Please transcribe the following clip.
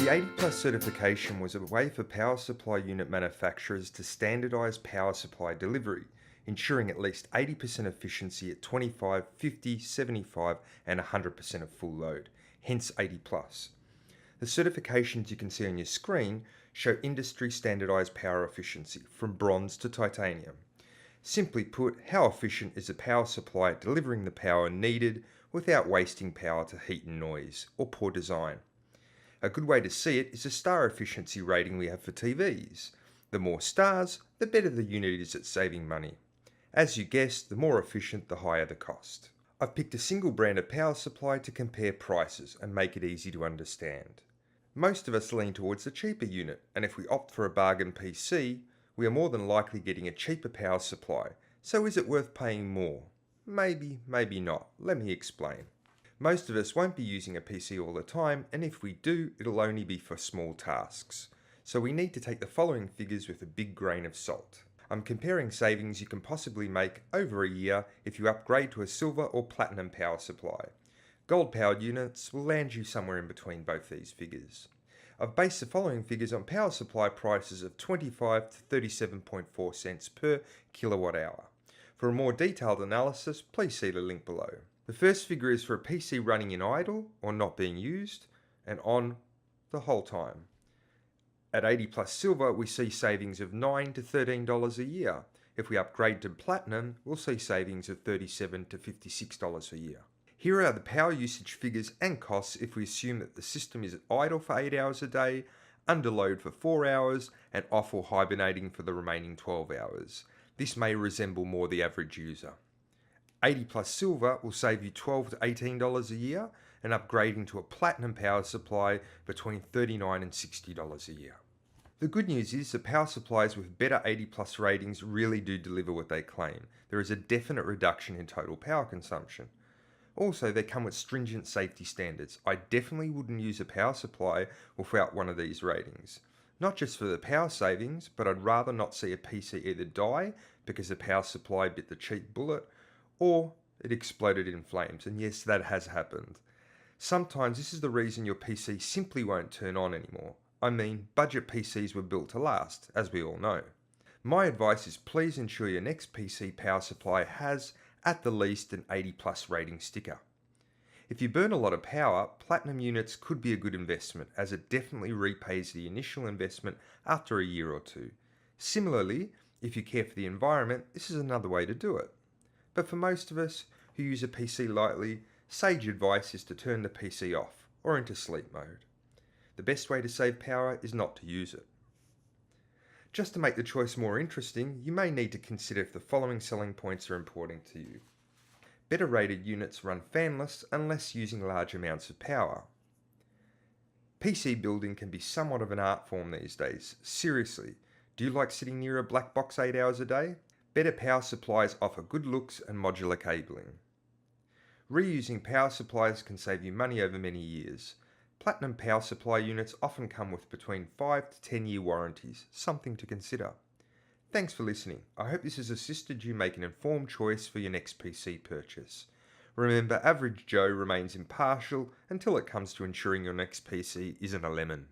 The 80 Plus certification was a way for power supply unit manufacturers to standardise power supply delivery, ensuring at least 80% efficiency at 25, 50, 75 and 100% of full load, hence 80 Plus. The certifications you can see on your screen show industry standardised power efficiency from bronze to titanium. Simply put, how efficient is a power supply at delivering the power needed without wasting power to heat and noise or poor design? A good way to see it is the star efficiency rating we have for TVs. The more stars, the better the unit is at saving money. As you guessed, the more efficient, the higher the cost. I've picked a single brand of power supply to compare prices and make it easy to understand. Most of us lean towards the cheaper unit, and if we opt for a bargain PC, we are more than likely getting a cheaper power supply. So is it worth paying more? Maybe, maybe not. Let me explain. Most of us won't be using a PC all the time, and if we do, it'll only be for small tasks. So we need to take the following figures with a big grain of salt. I'm comparing savings you can possibly make over a year if you upgrade to a silver or platinum power supply. Gold powered units will land you somewhere in between both these figures. I've based the following figures on power supply prices of 25 to 37.4 cents per kilowatt hour. For a more detailed analysis, please see the link below. The first figure is for a PC running in idle or not being used and on the whole time. At 80 Plus Silver, we see savings of $9 to $13 a year. If we upgrade to Platinum, we'll see savings of $37 to $56 a year. Here are the power usage figures and costs if we assume that the system is idle for 8 hours a day, under load for 4 hours, and off or hibernating for the remaining 12 hours. This may resemble more the average user. 80 Plus Silver will save you $12 to $18 a year, and upgrading to a Platinum power supply between $39 and $60 a year. The good news is that power supplies with better 80 Plus ratings really do deliver what they claim. There is a definite reduction in total power consumption. Also, they come with stringent safety standards. I definitely wouldn't use a power supply without one of these ratings. Not just for the power savings, but I'd rather not see a PC either die because the power supply bit the cheap bullet, or it exploded in flames, and yes, that has happened. Sometimes this is the reason your PC simply won't turn on anymore. I mean, budget PCs were built to last, as we all know. My advice is please ensure your next PC power supply has, at the least, an 80 Plus rating sticker. If you burn a lot of power, Platinum units could be a good investment, as it definitely repays the initial investment after a year or two. Similarly, if you care for the environment, this is another way to do it. But for most of us who use a PC lightly, sage advice is to turn the PC off or into sleep mode. The best way to save power is not to use it. Just to make the choice more interesting, you may need to consider if the following selling points are important to you. Better rated units run fanless unless using large amounts of power. PC building can be somewhat of an art form these days. Seriously, do you like sitting near a black box 8 hours a day? Better power supplies offer good looks and modular cabling. Reusing power supplies can save you money over many years. Platinum power supply units often come with between 5 to 10 year warranties, something to consider. Thanks for listening. I hope this has assisted you make an informed choice for your next PC purchase. Remember, average Joe remains impartial until it comes to ensuring your next PC isn't a lemon.